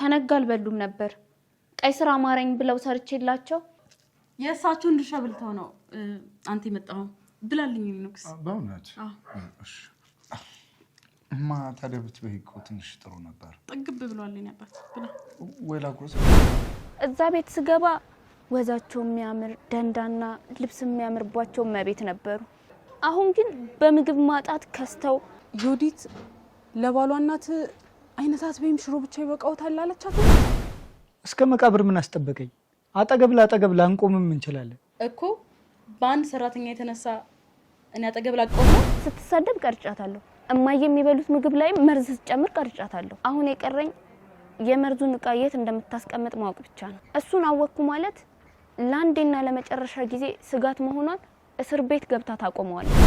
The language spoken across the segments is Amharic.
ከነጋ አልበሉም ነበር። ቀይ ስራ አማረኝ ብለው ሰርቼላቸው የእሳቸውን ድርሻ በልተው ነው አንተ የመጣኸው ብላልኝ ንጉስ። በእውነት እሺ እማ ታዲያ ብትበይ እኮ ትንሽ ጥሩ ነበር። ጥግብ ብሏልኝ አባት ብላ ወላ ጉርስ እዛ ቤት ስገባ ወዛቸው የሚያምር ደንዳና ልብስ የሚያምርባቸው መቤት ነበሩ። አሁን ግን በምግብ ማጣት ከስተው ዮዲት ለባሏ እናት አይነታት በይም ሽሮ ብቻ ይበቃውታል አለቻት። እስከ መቃብር ምን አስጠበቀኝ? አጠገብ ላጠገብ ላንቆምም እንችላለን እኮ በአንድ ሰራተኛ የተነሳ እኔ አጠገብ ላቆም ስትሳደብ ቀርጫታለሁ። እማዬ የሚበሉት ምግብ ላይ መርዝ ስትጨምር ቀርጫታለሁ። አሁን የቀረኝ የመርዙን ዕቃ የት እንደምታስቀምጥ ማወቅ ብቻ ነው። እሱን አወቅኩ ማለት ለአንዴና ለመጨረሻ ጊዜ ስጋት መሆኗን እስር ቤት ገብታ ታቆመዋለች።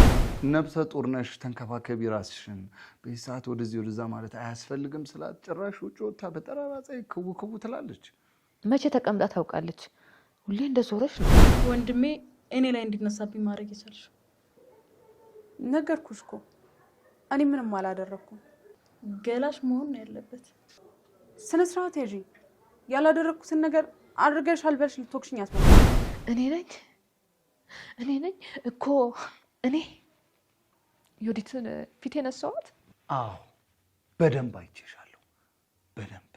ነብሰ ጡር ነሽ፣ ተንከባከቢ ራስሽን። በዚህ ሰዓት ወደዚህ ወደዛ ማለት አያስፈልግም ስላት ጭራሽ ውጭ ወጥታ በጠራራ ፀሐይ ክው ክው ትላለች። መቼ ተቀምጣ ታውቃለች? ሁሌ እንደዞረች ነው። ወንድሜ እኔ ላይ እንዲነሳብኝ ማድረግ ይቻልሽ? ነገርኩሽ እኮ እኔ ምንም አላደረኩም። ገላሽ መሆን ነው ያለበት። ስነ ስርዓት ያዢ። ያላደረኩትን ነገር አድርገሻል በልሽ ልትወቅሽኝ አትሞክሪ። እኔ ነኝ እኮ እኔ ዮዲትን ፊት የነሳኋት? አዎ በደንብ አይቼሻለሁ። በደንብ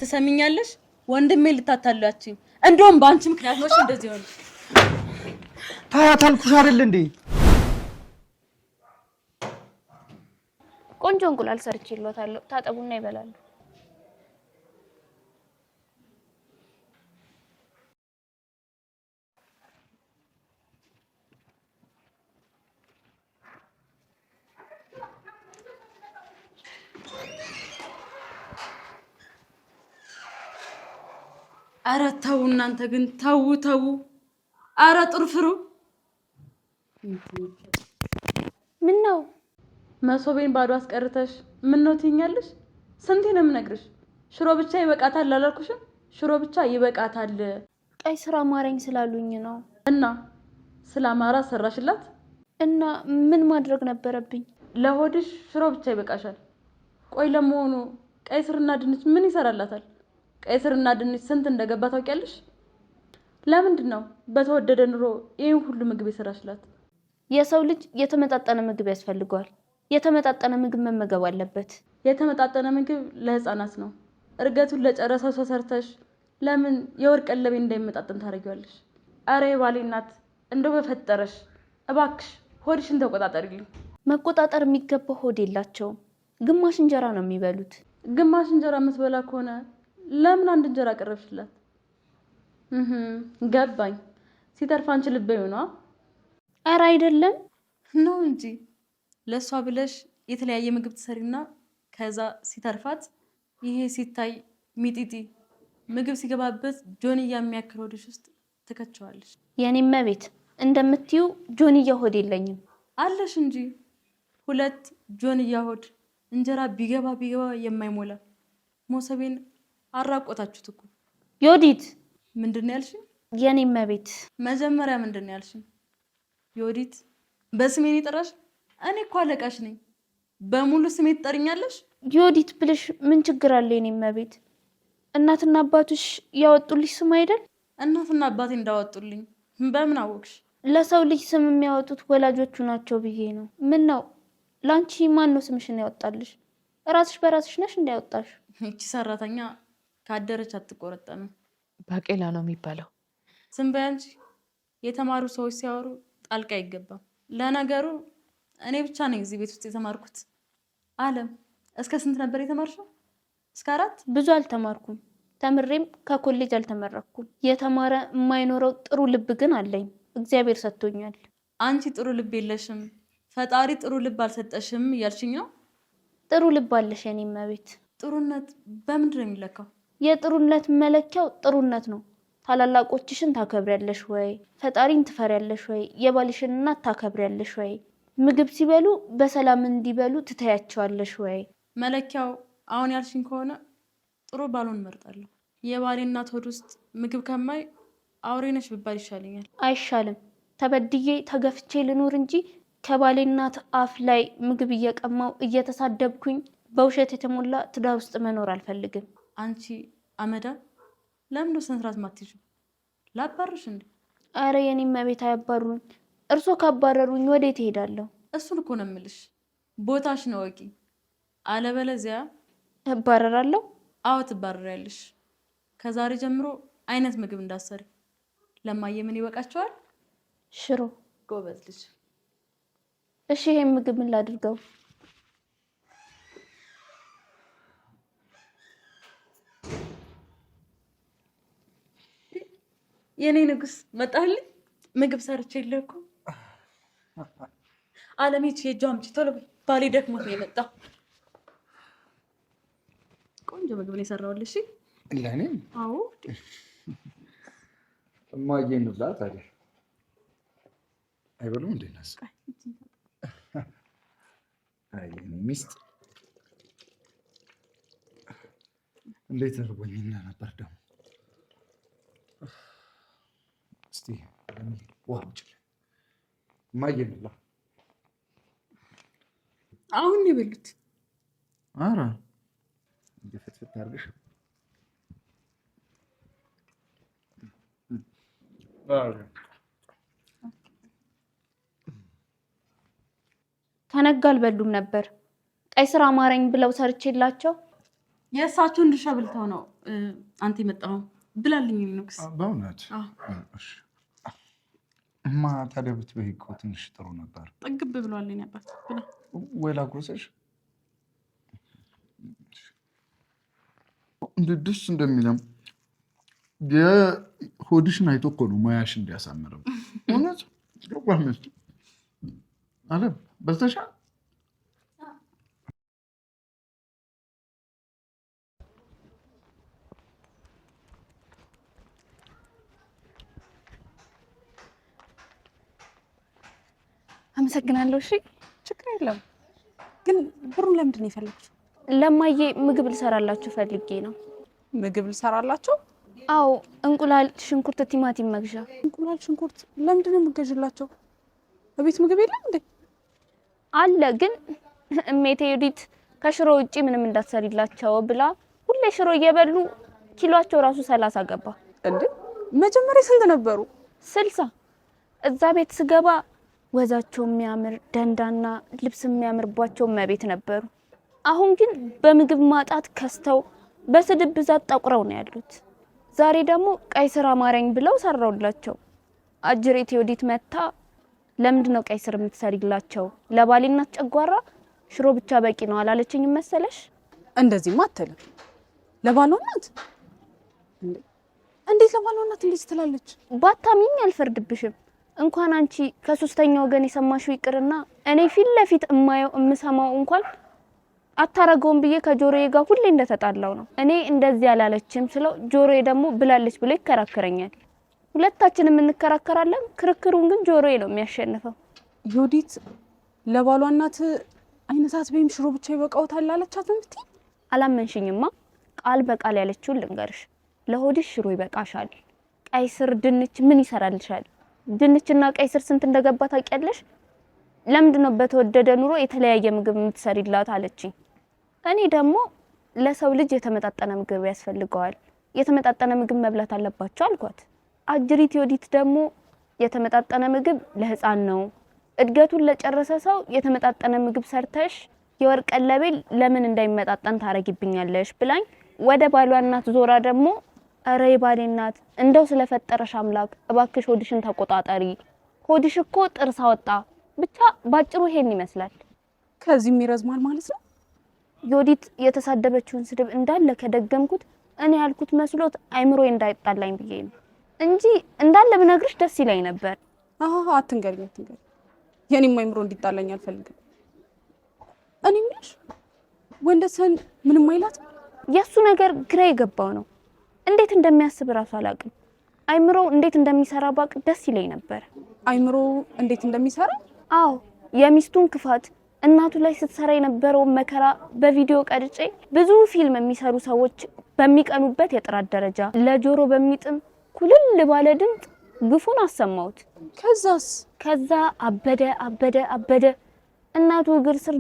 ትሰሚኛለሽ? ወንድሜ ልታታላችሁ እንደውም በአንቺ ምክንያት ነው እንደዚህ ሆነ። ታያት አልኩሽ አይደል እንዴ? ቆንጆ እንቁላል ሰርቼልዎታለሁ። ታጠቡና ይበላሉ። አረ ተው እናንተ ግን ተው። አረ ጥርፍሩ ምን ነው መሶቤን ባዶ አስቀርተሽ ምን ነው ትኛለሽ? ስንቴ ነው የምነግርሽ? ሽሮ ብቻ ይበቃታል አላልኩሽም? ሽሮ ብቻ ይበቃታል። ቀይ ስራ አማረኝ ስላሉኝ ነው። እና ስላማራ ሰራሽላት? እና ምን ማድረግ ነበረብኝ? ለሆድሽ ሽሮ ብቻ ይበቃሻል። ቆይ ለመሆኑ ቀይ ስርና ድንች ምን ይሰራላታል? ቀይ ስርና ድንች ስንት እንደገባ ታውቂያለሽ? ለምንድን ነው በተወደደ ኑሮ ይሄን ሁሉ ምግብ ይሰራሽላት? የሰው ልጅ የተመጣጠነ ምግብ ያስፈልገዋል። የተመጣጠነ ምግብ መመገብ አለበት። የተመጣጠነ ምግብ ለህፃናት ነው። እርገቱን ለጨረሰው ሰው ሰርተሽ ለምን የወርቅ ቀለቤ እንዳይመጣጠን ታደርጊዋለሽ? አረ የባሌ እናት እንደው በፈጠረሽ እባክሽ ሆድሽን ተቆጣጠሪልኝ። መቆጣጠር የሚገባው ሆድ የላቸውም። ግማሽ እንጀራ ነው የሚበሉት። ግማሽ እንጀራ የምትበላ ከሆነ ለምን አንድ እንጀራ አቀረብሽላት? ገባኝ። ሲተርፍ አንቺ ልበዩ ነው። አረ አይደለም ነው እንጂ ለሷ ብለሽ የተለያየ ምግብ ትሰሪና ከዛ ሲተርፋት ይሄ ሲታይ ሚጢጢ ምግብ ሲገባበት ጆንያ የሚያክል ሆድሽ ውስጥ ትከቸዋለሽ። የኔም ቤት እንደምትዩ ጆንያ ሆድ የለኝም። አለሽ እንጂ 2 ጆንያ ሆድ እንጀራ ቢገባ የማይሞላ ሞሰቤን አራቆታችሁት እኮ። ዮዲት ምንድነው ያልሽኝ? የኔም ቤት መጀመሪያ ምንድነው ያልሽኝ? ዮዲት በስሜን ይጠራሽ? እኔ እኮ አለቃሽ ነኝ። በሙሉ ስሜ ትጠሪኛለሽ? ዮዲት ብለሽ ምን ችግር አለ? የኔም ቤት እናትና አባቱሽ ያወጡልሽ ስም አይደል? እናትና አባቴ እንዳወጡልኝ በምን አወቅሽ? ለሰው ልጅ ስም የሚያወጡት ወላጆቹ ናቸው ብዬ ነው። ምን ነው ላንቺ ማን ነው ስምሽን ያወጣልሽ? ራስሽ በራስሽ ነሽ እንዳያወጣሽ? እቺ ሰራተኛ ካደረች አትቆረጠም። ባቄላ ነው የሚባለው። ዝም በይ አንቺ። የተማሩ ሰዎች ሲያወሩ ጣልቃ አይገባም። ለነገሩ እኔ ብቻ ነኝ እዚህ ቤት ውስጥ የተማርኩት። አለም እስከ ስንት ነበር የተማርሽው? እስከ 4? ብዙ አልተማርኩም። ተምሬም ከኮሌጅ አልተመረኩም። የተማረ የማይኖረው ጥሩ ልብ ግን አለኝ። እግዚአብሔር ሰጥቶኛል። አንቺ ጥሩ ልብ የለሽም፣ ፈጣሪ ጥሩ ልብ አልሰጠሽም እያልሽኝ ነው? ጥሩ ልብ አለሽ የኔም ቤት። ጥሩነት በምንድን ነው የሚለካው? የጥሩነት መለኪያው ጥሩነት ነው። ታላላቆችሽን ታከብሪያለሽ ወይ? ፈጣሪን ትፈሪያለሽ ወይ? የባልሽን እናት ታከብሪያለሽ ወይ? ምግብ ሲበሉ በሰላም እንዲበሉ ትተያቸዋለሽ ወይ? መለኪያው አሁን ያልሽኝ ከሆነ ጥሩ ባሉን እመርጣለሁ። የባሌ እናት ሆድ ውስጥ ምግብ ከማይ አውሬ ነሽ ብባል ይሻለኛል። አይሻልም? ተበድዬ ተገፍቼ ልኖር እንጂ ከባሌ እናት አፍ ላይ ምግብ እየቀማው እየተሳደብኩኝ በውሸት የተሞላ ትዳር ውስጥ መኖር አልፈልግም። አንቺ አመዳ ለምን ነው ስንት ራስ ማትይዙ? ላባርሽ እንዴ? አረ የኔ መቤት አያባሩኝ። እርሶ ካባረሩኝ ወዴት እሄዳለሁ? እሱን እኮ ነው የምልሽ። ቦታሽ ነው ወቂ። አለበለዚያ እባረራለሁ። አዎ ትባረሪያለሽ። ከዛሬ ጀምሮ አይነት ምግብ እንዳሰሪ። ለማየ ምን ይበቃቸዋል? ሽሮ። ጎበዝ ልጅ። እሺ ይሄን ምግብ ምን ላድርገው? የኔ ንጉስ መጣልኝ። ምግብ ሰርቼ የለኩ አለሚት የእጇ አምጪ ቶሎ ባሌ ደክሞት ነው የመጣው። ቆንጆ ምግብ ነው የሰራሁልሽ። ለኔ? አዎ። እማዬ እንብላ ታዲያ። አይበሉም እንዴ? ናስ አይ ሚስት እንዴት እርቦኝና ነበር ደግሞ። እስቲ ውሃ ውጭልኝ። እማዬ እንብላ። አሁን ይበሉት። ኧረ ፍትፍት አድርገሽ ከነጋ አልበሉም ነበር። ቀይ ስር አማረኝ ብለው ሰርቼላቸው የእሳቸውን ድርሻ ብልተው ነው አንተ የመጣው። ብላልኝ ንጉስ። በእውነት እማ ታዲያ ብትበይ እኮ ትንሽ ጥሩ ነበር። ጠግብ ብሏል የኔ አባት። ብላ ወይ ላጎሰሽ እንዴት ደስ እንደሚለም የሆድሽን አይቶ እኮ ነው ሙያሽ እንዲያሳምረው። እውነት ጓምስት አለ በስተሻ አመሰግናለሁ። እሺ ችግር የለም። ግን ብሩን ለምንድን ነው የፈለግሽው? ለማዬ ምግብ ልሰራላችሁ ፈልጌ ነው። ምግብ ልሰራላችሁ? አዎ፣ እንቁላል፣ ሽንኩርት፣ ቲማቲም መግዣ። እንቁላል፣ ሽንኩርት ለምንድን ነው የምትገዥላቸው? በቤት ምግብ የለም እንዴ? አለ፣ ግን እሜቴ ዩዲት ከሽሮ ውጪ ምንም እንዳትሰሪላቸው ብላ ሁሌ ሽሮ እየበሉ ኪሎአቸው ራሱ 30 ገባ። እንዴ መጀመሪያ ስንት ነበሩ? 60። እዛ ቤት ስገባ ወዛቸው የሚያምር ደንዳና ልብስ የሚያምርባቸው መቤት ነበሩ። አሁን ግን በምግብ ማጣት ከስተው በስድብ ብዛት ጠቁረው ነው ያሉት። ዛሬ ደግሞ ቀይ ስር አማረኝ ብለው ሰራውላቸው። አጅሬት ዩዲት መታ ለምንድን ነው ቀይ ስር የምትሰሪላቸው? ለባሌና ጨጓራ ሽሮ ብቻ በቂ ነው አላለችኝ መሰለሽ? እንደዚህማ አትልም። ለባሏ ናት እንዴ? እንዴት ለባሏ ናት እንዴት ትላለች? ባታሚኝ አልፈርድብሽም። እንኳን አንቺ ከሶስተኛ ወገን የሰማሽው ይቅርና እኔ ፊት ለፊት እማየው እምሰማው እንኳን አታረገውም ብዬ ከጆሮዬ ጋር ሁሌ እንደተጣላው ነው። እኔ እንደዚህ ያላለችም ስለው ጆሮዬ ደግሞ ብላለች ብሎ ይከራከረኛል። ሁለታችንም እንከራከራለን። ክርክሩን ግን ጆሮዬ ነው የሚያሸንፈው። ዩዲት ለባሏ እናት አይነታት ወይም ሽሮ ብቻ ይበቃውታል አለቻት እንዴ? አላመንሽኝማ። ቃል በቃል ያለችው ልንገርሽ። ለሆድሽ ሽሮ ይበቃሻል። ቀይ ስር ድንች ምን ይሰራልሻል? ድንችና ቀይ ስር ስንት እንደገባ ታውቂያለሽ? ለምንድን ነው በተወደደ ኑሮ የተለያየ ምግብ የምትሰሪላት አለችኝ። እኔ ደግሞ ለሰው ልጅ የተመጣጠነ ምግብ ያስፈልገዋል፣ የተመጣጠነ ምግብ መብላት አለባቸው አልኳት። አጅሪት ዩዲት ደግሞ የተመጣጠነ ምግብ ለህፃን ነው፣ እድገቱን ለጨረሰ ሰው የተመጣጠነ ምግብ ሰርተሽ የወርቅ ቀለቤ ለምን እንዳይመጣጠን ታረጊብኛለሽ ብላኝ ወደ ባሏ እናት ዞራ ደግሞ አረ የባሌ እናት እንደው ስለፈጠረሽ አምላክ እባክሽ ሆድሽን ተቆጣጣሪ፣ ሆድሽ እኮ ጥርስ አወጣ። ብቻ ባጭሩ ይሄን ይመስላል። ከዚህ ይረዝማል ማለት ነው። ዩዲት የተሳደበችውን ስድብ እንዳለ ከደገምኩት እኔ ያልኩት መስሎት አይምሮዬ እንዳይጣላኝ ብዬ ነው እንጂ እንዳለ ብነግርሽ ደስ ይለኝ ነበር። አትንገሪኝ። የኔም አይምሮ እንዲጣላኝ አልፈልግም። እኔ ምንሽ ወንደሰን ምንም አይላትም። የሱ ነገር ግራ የገባው ነው። እንዴት እንደሚያስብ ራሱ አላውቅም። አይምሮ እንዴት እንደሚሰራ ባቅ ደስ ይለኝ ነበር። አይምሮ እንዴት እንደሚሰራ? አዎ፣ የሚስቱን ክፋት እናቱ ላይ ስትሰራ የነበረውን መከራ በቪዲዮ ቀርጬ ብዙ ፊልም የሚሰሩ ሰዎች በሚቀኑበት የጥራት ደረጃ ለጆሮ በሚጥም ኩልል ባለ ድምፅ ግፉን አሰማሁት። ከዛ አበደ። እናቱ እግር ስር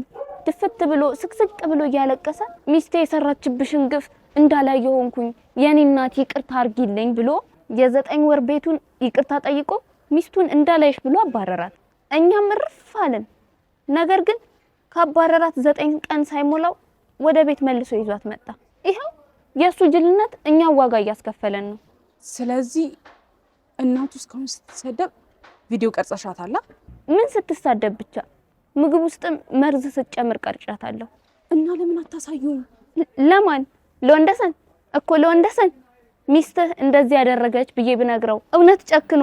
ድፍት ብሎ ስቅስቅ ብሎ እያለቀሰ ሚስቴ የሰራችብሽን ግፍ እንዳላየው ሆንኩኝ የኔ እናት ይቅርታ አርጊልኝ ብሎ የ9 ወር ቤቱን ይቅርታ ጠይቆ ሚስቱን እንዳላይሽ ብሎ አባረራት። እኛም እርፍ አለን። ነገር ግን ካባረራት 9 ቀን ሳይሞላው ወደ ቤት መልሶ ይዟት መጣ። ይሄው የሱ ጅልነት እኛ ዋጋ እያስከፈለን ነው። ስለዚህ እናቱ እስካሁን ስትሰደብ ቪዲዮ ቀርጸሻታል? ምን ስትሳደብ ብቻ ምግብ ውስጥም መርዝ ስትጨምር ቀርጫታለሁ። እና ለምን አታሳዩም? ለማን? ለወንደሰን እኮ ለወንደሰን ሚስትህ እንደዚህ ያደረገች ብዬ ብነግረው እውነት ጨክኖ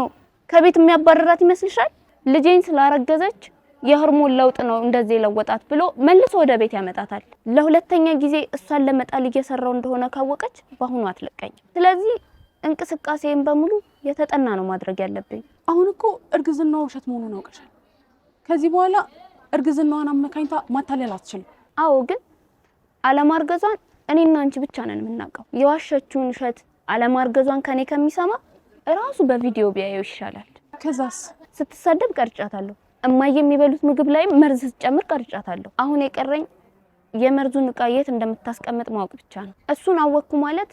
ከቤት የሚያባረራት ይመስልሻል? ልጄን ስላረገዘች የሆርሞን ለውጥ ነው እንደዚህ ለወጣት ብሎ መልሶ ወደ ቤት ያመጣታል። ለሁለተኛ ጊዜ እሷን ለመጣል እየሰራው እንደሆነ ካወቀች በአሁኑ አትለቀኝ። ስለዚህ እንቅስቃሴን በሙሉ የተጠና ነው ማድረግ ያለብኝ። አሁን እኮ እርግዝናው ውሸት መሆኑን አውቀሻል። ከዚህ በኋላ እርግዝናዋን አመካኝታ ማታለል አትችልም። አዎ፣ ግን አለማርገዟን እኔና አንቺ ብቻ ነን የምናውቀው። የዋሸችውን ውሸት አለማርገዟን ከኔ ከሚሰማ ራሱ በቪዲዮ ቢያየው ይሻላል። ከዛስ? ስትሳደብ ቀርጫታለሁ። እማዬ የሚበሉት ምግብ ላይ መርዝ ስትጨምር ቀርጫታለሁ። አሁን የቀረኝ የመርዙን ዕቃ የት እንደምታስቀምጥ ማወቅ ብቻ ነው። እሱን አወቅኩ ማለት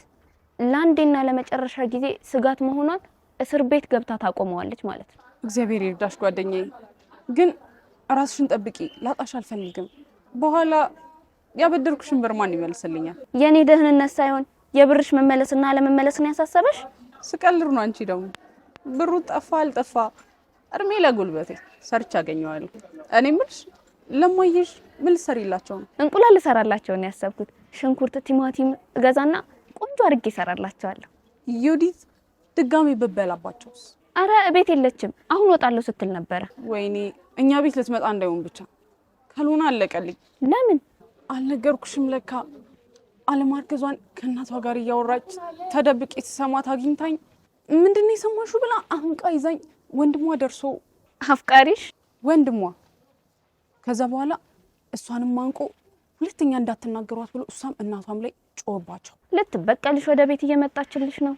ለአንዴና ለመጨረሻ ጊዜ ስጋት መሆኗን እስር ቤት ገብታ ታቆመዋለች ማለት ነው። እግዚአብሔር ይርዳሽ ጓደኛዬ። ግን ራስሽን ጠብቂ፣ ላጣሽ አልፈልግም። በኋላ ያበደርኩሽን ብር ማን ይመልስልኛል? የኔ ደህንነት ሳይሆን የብርሽ መመለስና አለመመለስን ያሳሰበሽ? ስቀልር ነው። አንቺ ደግሞ ብሩ ጠፋ አልጠፋ እድሜ ለጉልበቴ ሰርች አገኘዋለሁ። እኔ ምልሽ ለማይሽ ምን ልሰሪላቸው ነው? እንቁላል ልሰራላቸው ነው ያሰብኩት። ሽንኩርት፣ ቲማቲም እገዛና ቆንጆ አድርጌ እሰራላቸዋለሁ። ዩዲት ድጋሚ ብበላባቸውስ? አረ ቤት የለችም፣ አሁን ወጣለሁ ስትል ነበረ። ወይኔ እኛ ቤት ልትመጣ እንዳይሆን ብቻ ካልሆነ አለቀልኝ። ለምን አልነገርኩሽም? ለካ አለማርገዟን ከእናቷ ጋር እያወራች ተደብቄ ስሰማት አግኝታኝ ምንድን ነው የሰማሽው ብላ አንቃ ይዛኝ ወንድሟ ደርሶ አፍቃሪሽ ወንድሟ ከዛ በኋላ እሷንም አንቆ ሁለተኛ እንዳትናገሯት ብሎ እሷም እናቷም ላይ ጮህባቸው። ልትበቀልሽ ወደ ቤት እየመጣችልሽ ነው።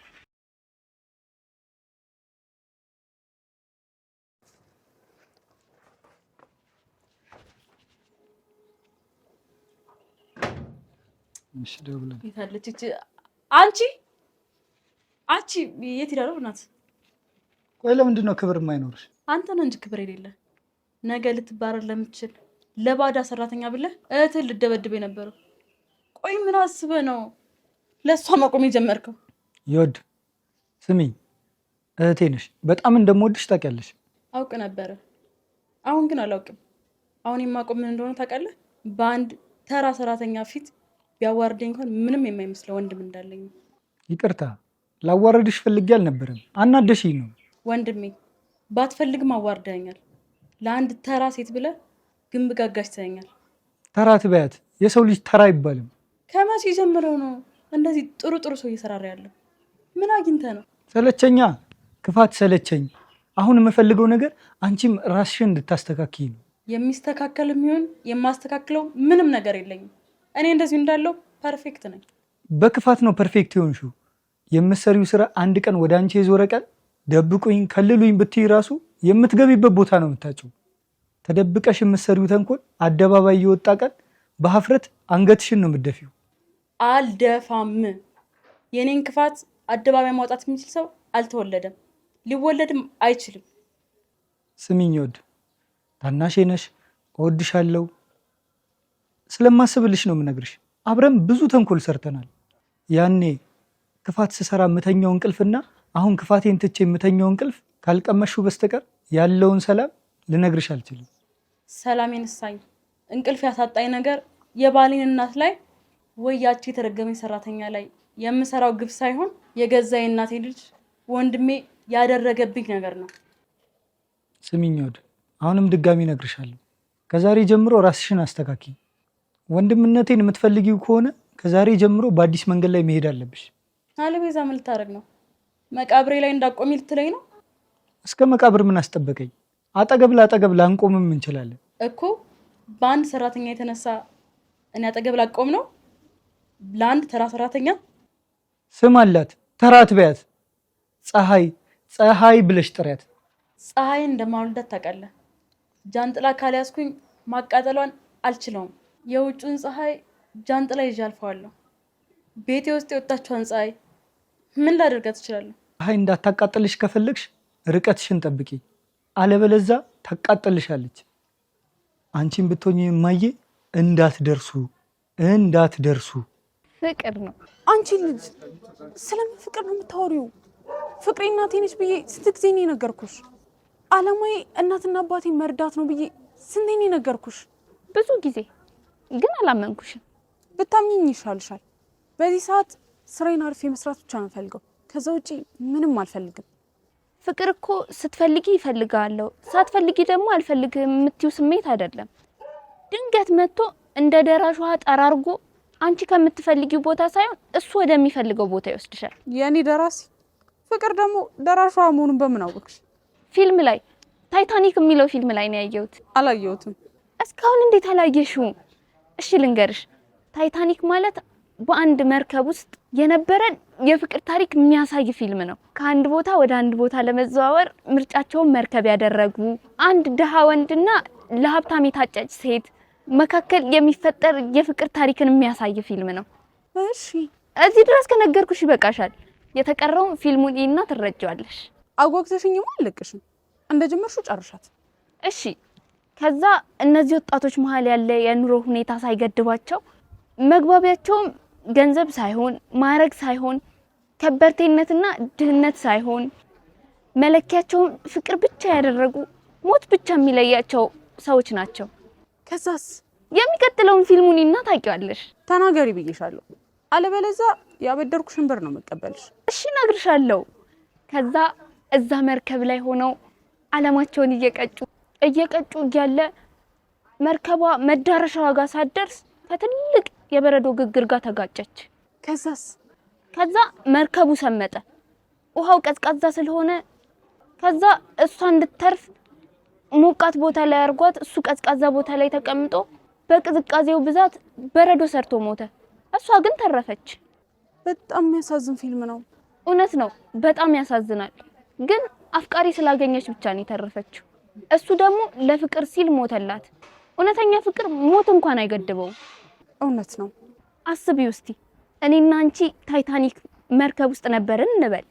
እሺ ደውላ ይታለች እቺ አንቺ የት ሄዳ ነው እናት? ቆይ ለምንድን ነው ክብር የማይኖርሽ? አንተ ነህ እንጂ ክብር የሌለ። ነገ ልትባረር ለምትችል ለባዳ ሰራተኛ ብለህ እህትህን ልደበድበኝ ነበረው። ቆይ ምን አስበህ ነው ለእሷ መቆም የጀመርከው? ይወድ ስሚኝ፣ እህቴ ነሽ። በጣም እንደምወድሽ ታውቂያለሽ። አውቅ ነበረ፣ አሁን ግን አላውቅም። አሁን የማቆም ምን እንደሆነ ታውቃለህ? በአንድ ተራ ሰራተኛ ፊት ቢያዋርደኝ እንኳን ምንም የማይመስለው ወንድም እንዳለኝ። ይቅርታ ላዋረድሽ ፈልጌ አልነበረም፣ አናደሽኝ ነው። ወንድሜ ባትፈልግም አዋርደኛል። ለአንድ ተራ ሴት ብለህ ግንብ ጋጋሽ ትለኛል። ተራ ትበያት፣ የሰው ልጅ ተራ አይባልም። ከመቼ ጀምረው ነው እንደዚህ ጥሩ ሰው እየሰራራ ያለው? ምን አግኝተህ ነው? ሰለቸኛ፣ ክፋት ሰለቸኝ። አሁን የምፈልገው ነገር አንቺም ራስሽን እንድታስተካክይ ነው። የሚስተካከል የሚሆን የማስተካክለው ምንም ነገር የለኝም። እኔ እንደዚህ እንዳለው ፐርፌክት ነኝ። በክፋት ነው ፐርፌክት የሆንሽው። የምትሰሪው ስራ አንድ ቀን ወደ አንቺ የዞረ ቀን ደብቁኝ ከልሉኝ ብትይ ራሱ የምትገቢበት ቦታ ነው የምታጭው። ተደብቀሽ የምትሰሪው ተንኮል አደባባይ የወጣ ቀን በሀፍረት አንገትሽን ነው የምትደፊው። አልደፋም። የኔን ክፋት አደባባይ ማውጣት የሚችል ሰው አልተወለደም፣ ሊወለድም አይችልም። ስሚኝ ወድ፣ ታናሼ ነሽ፣ እወድሻለሁ። ስለማስብልሽ ነው የምነግርሽ። አብረን ብዙ ተንኮል ሰርተናል። ያኔ ክፋት ስሰራ የምተኛው እንቅልፍና አሁን ክፋቴን ትቼ የምተኛው እንቅልፍ ካልቀመሹ በስተቀር ያለውን ሰላም ልነግርሽ አልችልም። ሰላሜን እሳኝ እንቅልፍ ያሳጣኝ ነገር የባሌን እናት ላይ ወይ ያቺ የተረገመኝ ሰራተኛ ላይ የምሰራው ግፍ ሳይሆን የገዛ የእናቴ ልጅ ወንድሜ ያደረገብኝ ነገር ነው። ስሚኝ ወድ፣ አሁንም ድጋሚ እነግርሻለሁ። ከዛሬ ጀምሮ ራስሽን አስተካኪ። ወንድምነቴን የምትፈልጊው ከሆነ ከዛሬ ጀምሮ በአዲስ መንገድ ላይ መሄድ አለብሽ። አለቤዛ ምን ልታደርግ ነው? መቃብሬ ላይ እንዳቆሚ ልትለኝ ነው? እስከ መቃብር ምን አስጠበቀኝ? አጠገብ ላጠገብ ላንቆምም እንችላለን እኮ። በአንድ ሰራተኛ የተነሳ እኔ አጠገብ ላቆም ነው? ለአንድ ተራ ሰራተኛ ስም አላት፣ ተራት በያት። ፀሐይ ብለሽ ጥሪያት። ፀሐይን እንደማልወዳት ታውቃለህ። ጃንጥላ ካልያዝኩኝ ማቃጠሏን አልችለውም። የውጩን ፀሐይ ጃንጥላ ይዤ አልፈዋለሁ። ቤቴ ውስጥ የወጣችውን ፀሐይ ምን ላደርጋት እችላለሁ? ፀሐይ እንዳታቃጥልሽ ከፈለግሽ ርቀትሽን ጠብቂ፣ አለበለዛ ታቃጥልሻለች። አንቺን ብትሆኚ እማዬ እንዳትደርሱ። ፍቅር ነው። አንቺ ልጅ ስለምን ፍቅር ነው የምታወሪው? ፍቅሬ እናቴ ነች ብዬ ስንት ጊዜ ነው የነገርኩሽ? አላማዬ እናትና አባቴ መርዳት ነው ብዬ ስንቴ ነው የነገርኩሽ? ብዙ ጊዜ ግን አላመንኩሽም። ብታምኚኝ ይሻልሻል። በዚህ ሰዓት ስራዬን አርፌ መስራት ብቻ ነው ፈልገው፣ ከዛ ውጪ ምንም አልፈልግም። ፍቅር እኮ ስትፈልጊ ይፈልጋለሁ፣ ሳትፈልጊ ደግሞ አልፈልግም የምትይው ስሜት አይደለም። ድንገት መጥቶ እንደ ደራሽ ውሃ ጠራርጎ አንቺ ከምትፈልጊው ቦታ ሳይሆን እሱ ወደሚፈልገው ቦታ ይወስድሻል። የኔ ደራሲ ፍቅር ደግሞ ደራሽ ውሃ መሆኑን በምን አወቅሽ? ፊልም ላይ ታይታኒክ የሚለው ፊልም ላይ ነው ያየሁት። አላየሁትም። እስካሁን እንዴት አላየሽው? እሺ ልንገርሽ፣ ታይታኒክ ማለት በአንድ መርከብ ውስጥ የነበረ የፍቅር ታሪክ የሚያሳይ ፊልም ነው። ከአንድ ቦታ ወደ አንድ ቦታ ለመዘዋወር ምርጫቸውን መርከብ ያደረጉ አንድ ድሃ ወንድና ለሀብታም የታጨች ሴት መካከል የሚፈጠር የፍቅር ታሪክን የሚያሳይ ፊልም ነው። እሺ እዚህ ድረስ ከነገርኩሽ ይበቃሻል። የተቀረውን ፊልሙን ይና ትረጃዋለሽ። አጓግተሽኝማ አልለቅሽም። እንደጀመርሽው ጨርሻት። እሺ ከዛ እነዚህ ወጣቶች መሀል ያለ የኑሮ ሁኔታ ሳይገድባቸው መግባቢያቸውም ገንዘብ ሳይሆን ማዕረግ ሳይሆን ከበርቴነትና ድህነት ሳይሆን መለኪያቸውን ፍቅር ብቻ ያደረጉ ሞት ብቻ የሚለያቸው ሰዎች ናቸው። ከዛስ የሚቀጥለውን ፊልሙን እና ታውቂዋለሽ። ተናገሪ ብዬሻለሁ፣ አለበለዚያ ያበደርኩሽን ብር ነው መቀበልሽ። እሺ እነግርሻለሁ። ከዛ እዛ መርከብ ላይ ሆነው አለማቸውን እየቀጩ እያለ መርከቧ መዳረሻዋ ጋር ሳትደርስ ከትልቅ የበረዶ ግግር ጋር ተጋጨች። ከዛስ? ከዛ መርከቡ ሰመጠ። ውሃው ቀዝቃዛ ስለሆነ ከዛ እሷ እንድትተርፍ ሞቃት ቦታ ላይ አርጓት እሱ ቀዝቃዛ ቦታ ላይ ተቀምጦ በቅዝቃዜው ብዛት በረዶ ሰርቶ ሞተ። እሷ ግን ተረፈች። በጣም የሚያሳዝን ፊልም ነው። እውነት ነው፣ በጣም ያሳዝናል። ግን አፍቃሪ ስላገኘች ብቻ ነው የተረፈችው። እሱ ደግሞ ለፍቅር ሲል ሞተላት። እውነተኛ ፍቅር ሞት እንኳን አይገድበውም። እውነት ነው። አስቢው እስቲ እኔና አንቺ ታይታኒክ መርከብ ውስጥ ነበርን እንበል።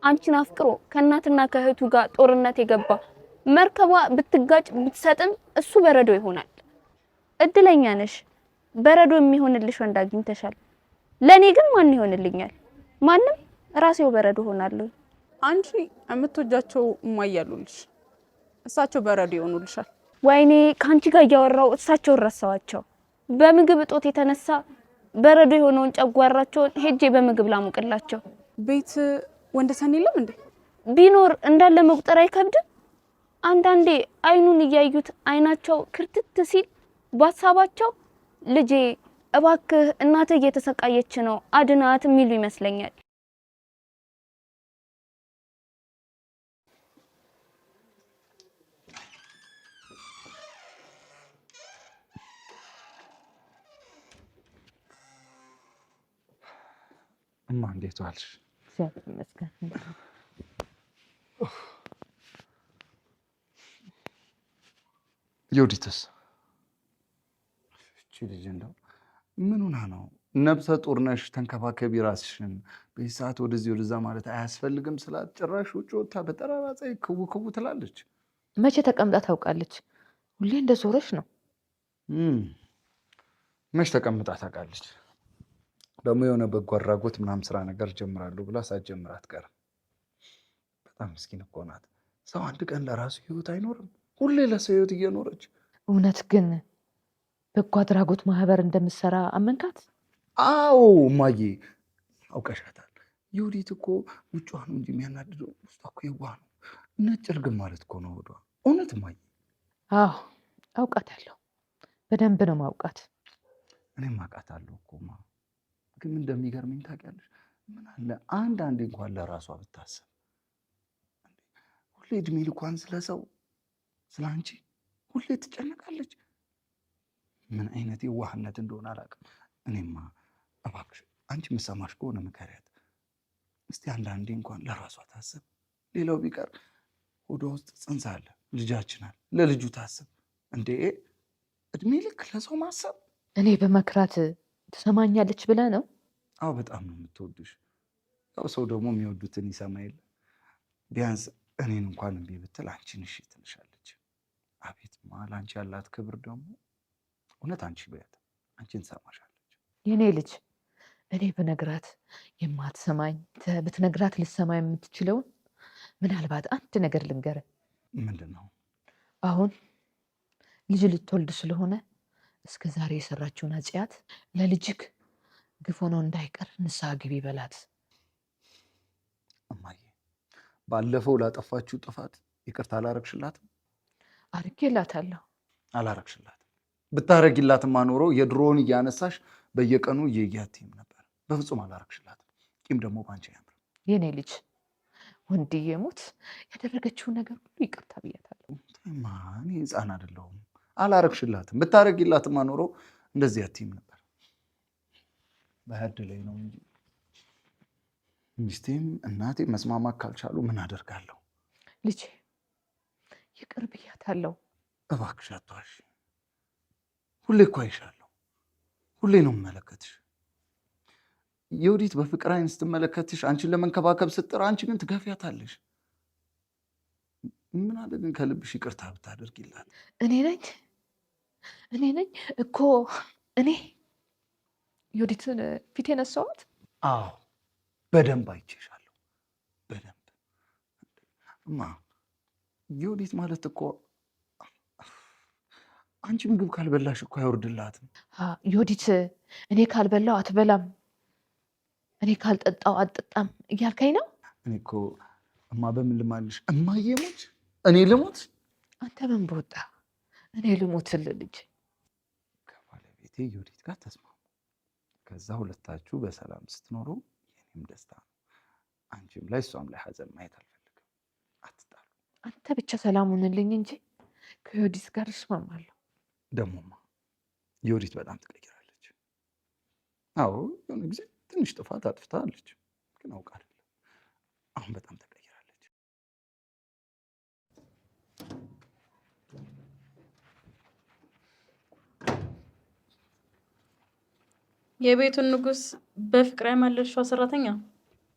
አንቺን አፍቅሮ ከእናትና ከእህቱ ጋር ጦርነት የገባ መርከቧ ብትጋጭ ብትሰጥም እሱ በረዶ ይሆናል። እድለኛ ነሽ፣ በረዶ የሚሆንልሽ ወንድ አግኝተሻል። ለኔ ግን ማን ይሆንልኛል? ማንም። ራሴው በረዶ ሆናለሁ። አንቺ የምትወጃቸው እማያሉልሽ፣ እሳቸው በረዶ ይሆኑልሻል። ወይኔ ካንቺ ጋር እያወራው እሳቸውን ረሳዋቸው። በምግብ እጦት የተነሳ በረዶ የሆነውን ጨጓራቸውን ሄጄ በምግብ ላሙቅላቸው። ቤት ወንደሰን የለም እንዴ? ቢኖር እንዳለ መቁጠር አይከብድም። አንዳንዴ አይኑን እያዩት አይናቸው ክርትት ሲል በሀሳባቸው ልጄ እባክህ እናትህ እየተሰቃየች ነው አድናት የሚሉ ይመስለኛል። እማ እንዴት ዋልሽ? እግዚአብሔር ይመስገን። ዮዲትስ እቺ ልጅ እንደው ምን ሆና ነው? ነብሰ ጡር ነሽ፣ ተንከባከቢ ራስሽን። በዚህ ሰዓት ወደዚህ ወደዛ ማለት አያስፈልግም ስላት ጭራሽ ውጭ ወጥታ በጠራራ ፀሐይ ክው ክው ትላለች። መቼ ተቀምጣ ታውቃለች? ሁሌ እንደዞረች ነው። መች ተቀምጣ ታውቃለች? ደግሞ የሆነ በጎ አድራጎት ምናምን ስራ ነገር ጀምራለሁ ብላ ሳትጀምር አትቀርም። በጣም ምስኪን እኮ ናት። ሰው አንድ ቀን ለራሱ ህይወት አይኖርም፣ ሁሌ ለሰው ህይወት እየኖረች። እውነት ግን በጎ አድራጎት ማህበር እንደምትሰራ አመንካት? አዎ እማዬ አውቀሻታል። ዮዲት እኮ ውጭዋ ነው እንጂ የሚያናድደው ውስጧ እኮ የዋህ ነው። ነጭ እርግብ ማለት እኮ ነው ሆዷ። እውነት እማዬ? አዎ አውቃታለሁ፣ በደንብ ነው ማውቃት። እኔም አውቃታለሁ እኮ ማ። ግን እንደሚገርመኝ ታውቂያለሽ? ምን አለ አንዳንዴ እንኳን ለራሷ ብታስብ። ሁሌ እድሜ ልኳን ስለሰው ስለ አንቺ ሁሌ ትጨነቃለች። ምን አይነት የዋህነት እንደሆነ አላውቅም። እኔማ እባክሽ አንቺ የምትሰማሽ ከሆነ ምከሪያት እስቲ። አንዳንዴ እንኳን ለራሷ ታስብ። ሌላው ቢቀር ሆዷ ውስጥ ጽንስ አለ፣ ልጃችናል። ለልጁ ታስብ እንዴ! እድሜ ልክ ለሰው ማሰብ። እኔ በመክራት ትሰማኛለች ብለህ ነው? አዎ በጣም ነው የምትወዱሽ። ያው ሰው ደግሞ የሚወዱትን ይሰማ የለ። ቢያንስ እኔን እንኳን እምቢ ብትል አንቺን እሺ ትልሻለች። አቤት ለአንቺ ያላት ክብር ደግሞ እውነት አንቺ በያት አንቺን ትሰማሻለች። የኔ ልጅ እኔ ብነግራት የማትሰማኝ ብትነግራት ልትሰማ የምትችለውን ምናልባት አንድ ነገር ልንገር። ምንድን ነው? አሁን ልጅ ልትወልድ ስለሆነ እስከ ዛሬ የሰራችውን ኃጢአት ለልጅክ ግፍ ሆኖ እንዳይቀር ንስሐ ግቢ በላት። እማዬ ባለፈው ላጠፋችሁ ጥፋት ይቅርታ አላረግሽላትም? አርጌላታለሁ። አላረግሽላትም። ብታረጊላትማ ኖሮ የድሮውን እያነሳሽ በየቀኑ እየያትም ነበር። በፍጹም አላረግሽላትም። ቂም ደግሞ ባንቺ ያምር። የኔ ልጅ ወንድዬ ሞት ያደረገችውን ነገር ሁሉ ይቅርታ ብያታለሁ። እኔ ህፃን አይደለሁም። አላረግሽላትም። ብታረጊላትማ ኖሮ እንደዚህ አትይም ነበር። በህድ ላይ ነው እንጂ ሚስቴም እናቴ መስማማት ካልቻሉ ምን አደርጋለሁ? ልጄ ይቅር ብያታለሁ። እባክሽ አትዋሺ። ሁሌ እኮ አይሻለሁ። ሁሌ ነው የምመለከትሽ። የወዲት በፍቅር አይን ስትመለከትሽ አንቺን ለመንከባከብ ስትጥር፣ አንቺ ግን ትገፊያታለሽ። ምን አለ ግን ከልብሽ ይቅርታ ብታደርጊላት። እኔ ነኝ እኮ እኔ የወዲትን ፊት የነሳኋት። አዎ በደንብ አይቼሻለሁ። በደንብ እማ የወዲት ማለት እኮ አንቺ ምግብ ካልበላሽ እኮ አይወርድላትም። የወዲት እኔ ካልበላው አትበላም፣ እኔ ካልጠጣው አትጠጣም እያልከኝ ነው? እኔ እኮ እማ በምን ልማልሽ? እማዬ ሞች እኔ ልሞት? አንተ ምን በወጣ እኔ ልሞትልህ ልጅ። ከባለቤቴ የወዲት ጋር ተስማሙ። ከዛ ሁለታችሁ በሰላም ስትኖሩ የኔም ደስታ ነው። አንቺም ላይ እሷም ላይ ሀዘን ማየት አልፈልግም። አትጣሉ። አንተ ብቻ ሰላም ሁንልኝ እንጂ ከዮዲት ጋር እስማማለሁ። ደሞማ የወዲት በጣም ትቀይራለች። አዎ የሆነ ጊዜ ትንሽ ጥፋት አጥፍታለች፣ ግን አውቃ አይደለም። አሁን በጣም ተቀይራለች። የቤቱን ንጉስ በፍቅር ያማለልሽው ሰራተኛ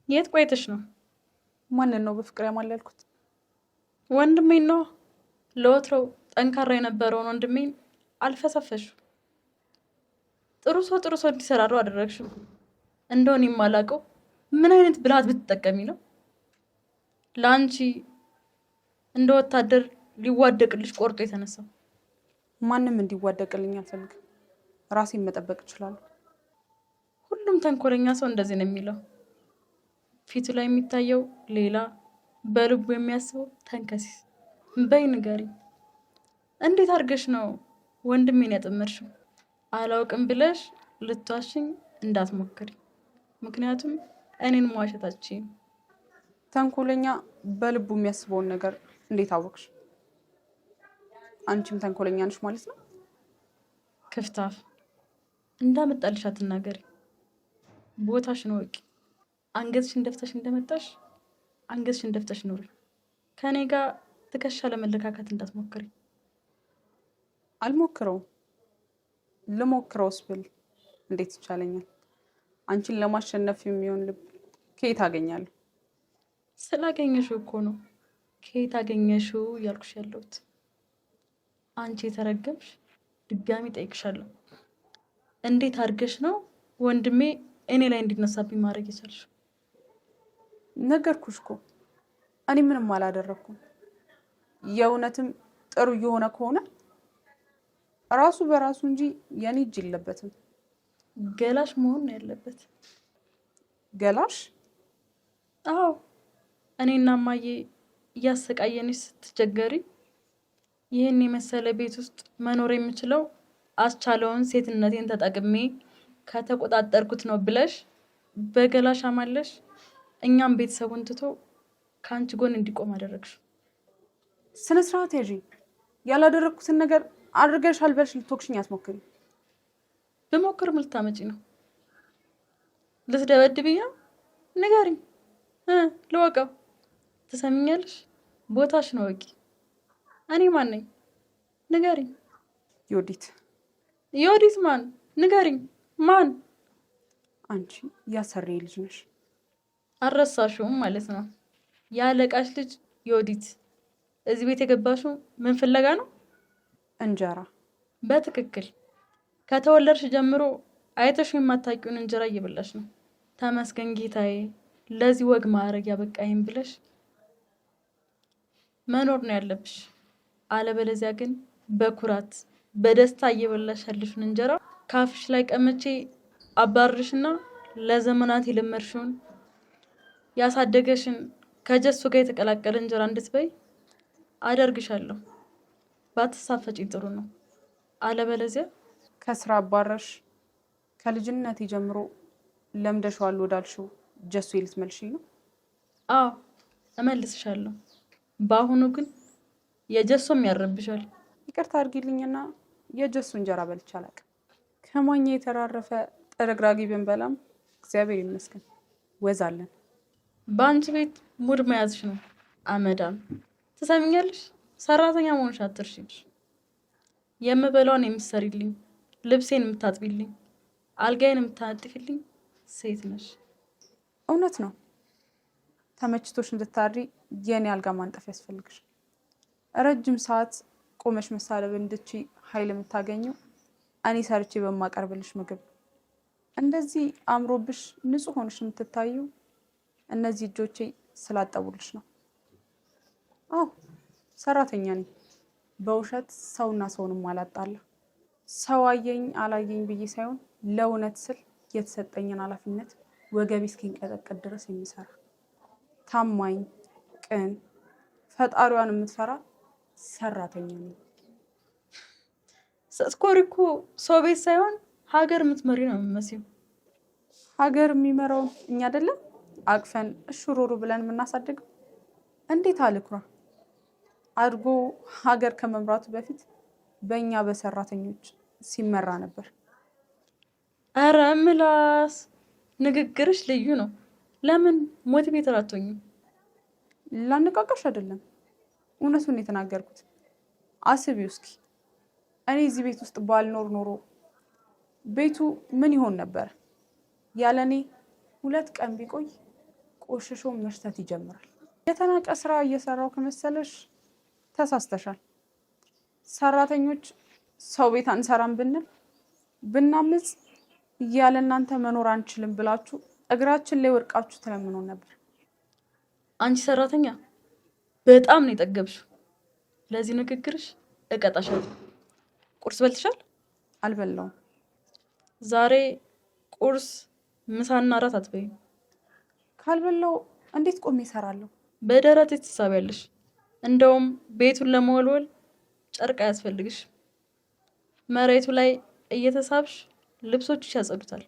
የት ቆይተሽ ነው? ማንን ነው በፍቅር ያማለልኩት? ወንድሜን ነው። ለወትሮው ጠንካራ የነበረውን ወንድሜን አልፈሰፈሽው። ጥሩ ሰው እንዲሰራሩ አደረግሽው። እንደሆነ የማላውቀው ምን አይነት ብልሃት ብትጠቀሚ ነው ለአንቺ እንደ ወታደር ሊዋደቅልሽ ቆርጦ የተነሳው? ማንም እንዲዋደቅልኝ አልፈልግም። ራሴን መጠበቅ እችላለሁ። ሁሉም ተንኮለኛ ሰው እንደዚህ ነው የሚለው። ፊቱ ላይ የሚታየው ሌላ፣ በልቡ የሚያስበው ተንከሲስ። በይ ንገሪ፣ እንዴት አድርገሽ ነው ወንድሜን ያጠመድሽው? አላውቅም ብለሽ ልትዋሽኝ እንዳትሞክሪ፣ ምክንያቱም እኔን መዋሸታችን። ተንኮለኛ በልቡ የሚያስበውን ነገር እንዴት አወቅሽ? አንቺም ተንኮለኛ ነሽ ማለት ነው? ክፍታፍ እንዳመጣልሽ አትናገሪ። ቦታሽን ወቂ። አንገትሽን ደፍተሽ እንደመጣሽ አንገትሽን ደፍተሽ ኑሪ። ከኔ ጋር ትከሻ ለመለካካት እንዳትሞክሪ። አልሞክረውም። ልሞክረውስ ብል እንዴት ይቻለኛል? አንቺን ለማሸነፍ የሚሆን ልብ ከየት አገኛለሁ? ስላገኘሽው እኮ ነው ከየት አገኘሽው እያልኩሽ ያለሁት። አንቺ የተረገምሽ፣ ድጋሚ ጠይቅሻለሁ። እንዴት አድርገሽ ነው ወንድሜ እኔ ላይ እንዲነሳብኝ ማድረግ የቻልሽው? ነገርኩሽ እኮ እኔ ምንም አላደረኩም። የእውነትም ጥሩ እየሆነ ከሆነ ራሱ በራሱ እንጂ የኔ እጅ የለበትም። ገላሽ መሆን ነው ያለበት። ገላሽ? አዎ፣ እኔና እማዬ እያሰቃየንሽ ስትቸገሪ ይህን የመሰለ ቤት ውስጥ መኖር የምችለው አስቻለውን ሴትነቴን ተጠቅሜ ከተቆጣጠርኩት ነው ብለሽ በገላሽ አማለሽ እኛም ቤተሰቡን ትቶ ከአንቺ ጎን እንዲቆም አደረግሽ። ስነ ስርዓት ያዢ። ያላደረግኩትን ነገር አድርገሻል በልሽ ልትወቅሽኝ አትሞክሪ። ብሞክር ምን ልታመጪ ነው? ልትደበድብኝ ነው? ንገሪኝ፣ ልወቀው። ትሰሚኛለሽ? ቦታሽን ወቂ። እኔ ማን ነኝ? ንገሪኝ። ዮዲት። ዮዲት ማን? ንገሪኝ። ማን? አንቺ ያሰሬ ልጅ ነሽ። አልረሳሽውም ማለት ነው። ያለቃሽ ልጅ ዮዲት እዚህ ቤት የገባሽው ምን ፍለጋ ነው? እንጀራ። በትክክል ከተወለድሽ ጀምሮ አይተሽ የማታውቂውን እንጀራ እየበላሽ ነው። ተመስገን ጌታዬ ለዚህ ወግ ማዕረግ ያበቃኝ ብለሽ መኖር ነው ያለብሽ። አለበለዚያ ግን በኩራት በደስታ እየበላሽ ያለሽውን እንጀራ ካፍሽ ላይ ቀምቼ አባርሽና ለዘመናት የለመድሽውን ያሳደገሽን ከጀሱ ጋር የተቀላቀለ እንጀራ እንድትበይ አደርግሻለሁ። ባትሳፈጪ ጥሩ ነው። አለበለዚያ ከስራ አባረሽ ከልጅነት ጀምሮ ለምደሽዋል ወዳልሽው ጀሱ ልትመልሽኝ ነው? አዎ እመልስሻለሁ። በአሁኑ ግን የጀሶም ያረብሻል። ይቅርታ አድርጊልኝና የጀሱ እንጀራ በልቼ አላውቅም። ከማኛ የተራረፈ ጥርግራጊ ብንበላም እግዚአብሔር ይመስገን ወዛለን። በአንቺ ቤት ሙድ መያዝሽ ነው አመዳም። ትሰሚኛለሽ? ሰራተኛ መሆንሽ አትርሺ። የምበላውን የምትሰሪልኝ፣ ልብሴን የምታጥቢልኝ፣ አልጋዬን የምታነጥፊልኝ ሴት ነሽ። እውነት ነው። ተመችቶሽ እንድታድሪ የኔ አልጋ ማንጠፍ ያስፈልግሽ። ረጅም ሰዓት ቆመሽ መሳለብ እንድቺ ኃይል የምታገኘው እኔ ሰርቼ በማቀርብልሽ ምግብ። እንደዚህ አምሮብሽ ንጹህ ሆነሽ የምትታዩ እነዚህ እጆቼ ስላጠቡልሽ ነው። አዎ ሰራተኛ ነኝ። በውሸት ሰውና ሰውንም አላጣላ። ሰው አየኝ አላየኝ ብዬ ሳይሆን ለእውነት ስል የተሰጠኝን ኃላፊነት ወገቤ እስኪንቀጠቀጥ ድረስ የሚሰራ ታማኝ፣ ቅን፣ ፈጣሪዋን የምትፈራ ሰራተኛ ነኝ። ስትኮሪ እኮ ሰው ቤት ሳይሆን ሀገር የምትመሪ ነው የምትመስይው። ሀገር የሚመራው እኛ አይደለም አቅፈን እሹሩሩ ብለን የምናሳድገው? እንዴት አልኩራ። አድጎ ሀገር ከመምራቱ በፊት በእኛ በሰራተኞች ሲመራ ነበር። አረ ምላስ ንግግርሽ ልዩ ነው። ለምን ሞቲቬተር አትሆኝም? ላነቃቃሽ አይደለም፣ እውነቱን የተናገርኩት። አስቢው እስኪ እኔ እዚህ ቤት ውስጥ ባልኖር ኖሮ ቤቱ ምን ይሆን ነበር? ያለኔ 2 ቀን ቢቆይ ቆሽሾ መሽተት ይጀምራል። የተናቀ ስራ እየሰራው ከመሰለሽ ተሳስተሻል። ሰራተኞች ሰው ቤት አንሰራም ብንል ብናምጽ ያለ እናንተ መኖር አንችልም ብላችሁ እግራችን ላይ ወድቃችሁ ተለምኖን ነበር። አንቺ ሰራተኛ በጣም ነው የጠገብሽው። ለዚህ ንግግርሽ እቀጣሻለሁ። ቁርስ በልተሻል? አልበላውም። ዛሬ ቁርስ፣ ምሳና እራት አትበይም። ካልበላው እንዴት ቆሜ እሰራለሁ? በደረት ትሳቢያለሽ። እንደውም ቤቱን ለመወልወል ጨርቅ አያስፈልግሽ። መሬቱ ላይ እየተሳብሽ ልብሶችሽ ያጸዱታል።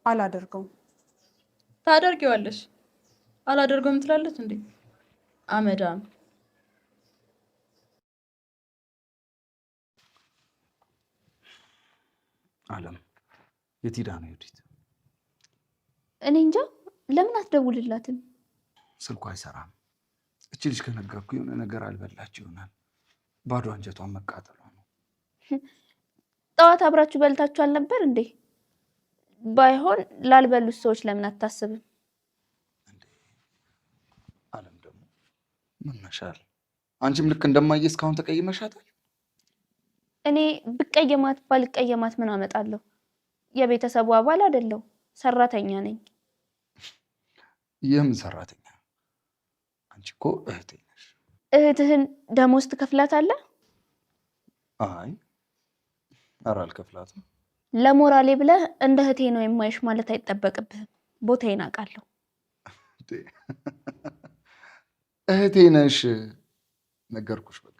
አላደርገውም። ታደርጊዋለሽ። አላደርገውም ትላለች እንዴ አመዳም። አለም የት ሄዳ ነው ዮዲት? እኔ እንጃ። ለምን አትደውልላትም? ስልኳ አይሰራም። እቺ ልጅ ከነጋኩ የሆነ ነገር አልበላች ይሆናል። ባዶ አንጀቷን መቃጠሏ ነው። ጠዋት አብራችሁ በልታችሁ አልነበር እንዴ? ባይሆን ላልበሉት ሰዎች ለምን አታስብም? አለም ደግሞ ምን ነሻል? አንቺም ልክ እንደማየ እስካሁን ተቀይመሻታል። እኔ ብቀየማት ባልቀየማት ምን አመጣለሁ? የቤተሰቡ አባል አይደለሁ፣ ሰራተኛ ነኝ። የምን ሰራተኛ? አንቺ እኮ እህቴ ነሽ። እህትህን ደሞዝ ትከፍላታለህ? አይ ኧረ አልከፍላትም። ለሞራሌ ብለህ እንደ እህቴ ነው የማይሽ ማለት አይጠበቅብህም። ቦታዬን አውቃለሁ። እህቴ ነሽ ነገርኩሽ። በቃ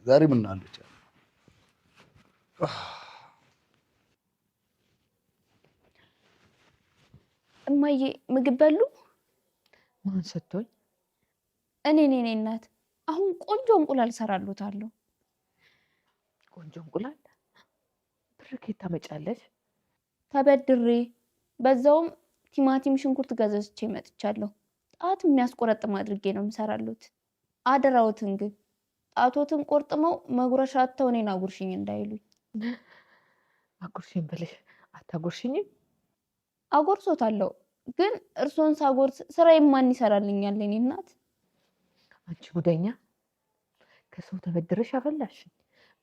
ዛሬ ምን አለች? እማዬ ምግብ በሉ? ማን ሰጥቶኝ? እኔ እናት አሁን ቆንጆ እንቁላል ሰራሉታለሁ። ቆንጆ እንቁላል? ብር ከየት ታመጫለሽ? ተበድሬ፣ በዛውም ቲማቲም፣ ሽንኩርት ገዝቼ መጥቻለሁ። ጣት የሚያስቆረጥም አድርጌ ነው የምሰራሉት። አደራውትን ግን ጣቶትን ቆርጥመው መጉረሻ አተው እኔን አጉርሽኝ እንዳይሉኝ። አጉርሽኝ ብለሽ አታጉርሽኝም? አጎርሶታለሁ። ግን እርሶን ሳጎርስ ስራዬን ማን ይሰራልኛል? የኔ እናት። አንቺ ጉደኛ፣ ከሰው ተበድረሽ አበላሽ።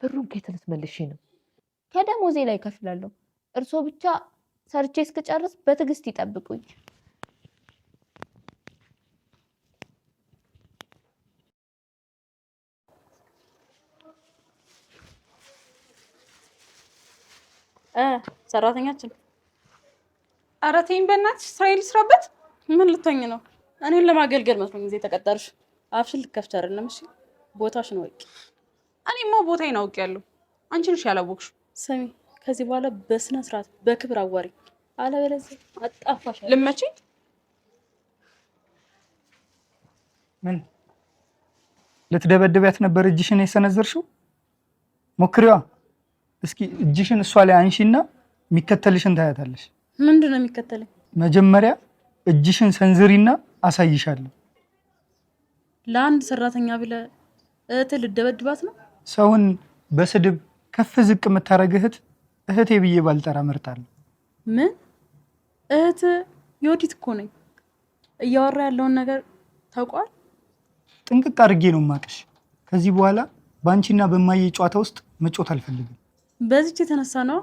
ብሩን ከየት ልትመልሺ ነው? ከደሞዜ ላይ ከፍላለሁ። እርሶ ብቻ ሰርቼ እስክጨርስ በትዕግስት ይጠብቁኝ። ሰራተኛችን ኧረ ተይኝ በእናትሽ፣ ስራዬን ልስራበት። ምን ልትሆኝ ነው? እኔን ለማገልገል መስሎኝ ጊዜ ተቀጠርሽ። አፍሽን ልከፍች አይደለም። እሺ ቦታሽን ወቂ። እኔማ ቦታዬን አውቄያለሁ። አንቺ ነሽ ያላወቅሽው። ስሚ፣ ከዚህ በኋላ በስነ ስርዓት በክብር አዋሪ፣ አለበለዚያ አጣፋሻለሁ። ልመችኝ። ምን ልትደበድቢያት ነበር እጅሽን የሰነዘርሽው? ሞክሪዋ እስኪ። እጅሽን እሷ ላይ አንሺና የሚከተልሽን ታያታለሽ። ምንድን ነው የሚከተለኝ? መጀመሪያ እጅሽን ሰንዝሪና አሳይሻለሁ። ለአንድ ሰራተኛ ብለህ እህት ልደበድባት ነው? ሰውን በስድብ ከፍ ዝቅ የምታረግ እህቴ ብዬ ባልጠራ መርጣለሁ። ምን እህት? የወዲት እኮ ነኝ። እያወራ ያለውን ነገር ታውቋል? ጥንቅቅ አድርጌ ነው የማውቅሽ። ከዚህ በኋላ በአንቺና በማየ ጨዋታ ውስጥ መጮት አልፈልግም። በዚች የተነሳ ነው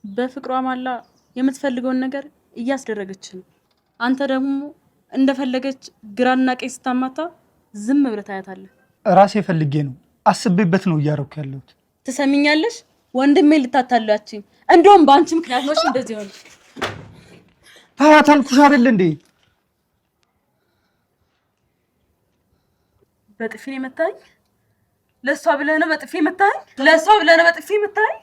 በፍቅሯ ማላ የምትፈልገውን ነገር እያስደረገች ነው። አንተ ደግሞ እንደፈለገች ግራና ቀኝ ስታማታ ዝም ብለህ ታያታለህ። ራሴ ፈልጌ ነው፣ አስቤበት ነው እያደረኩ ያለሁት። ትሰሚኛለሽ? ወንድሜ ልታታላችኝ። እንደውም በአንቺ ምክንያት ነው እንደዚህ ሆነ። ታያታልኩሽ አይደል እንዴ? በጥፊ ነው የመታኝ? ለሷ ብለህ ነው በጥፊ የመታኝ? ለሷ ብለህ ነው በጥፊ የመታኝ?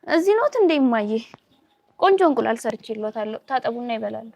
እዚህ ኖት እንደ እማዬ? ቆንጆ እንቁላል ሰርቼልዎታለሁ። ታጠቡና ይበላሉ።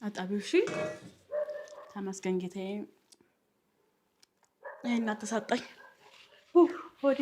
አጣቢው እሺ፣ ተመስገን ጌታዬ። ይሄን አትሳጣኝ። ሆዴ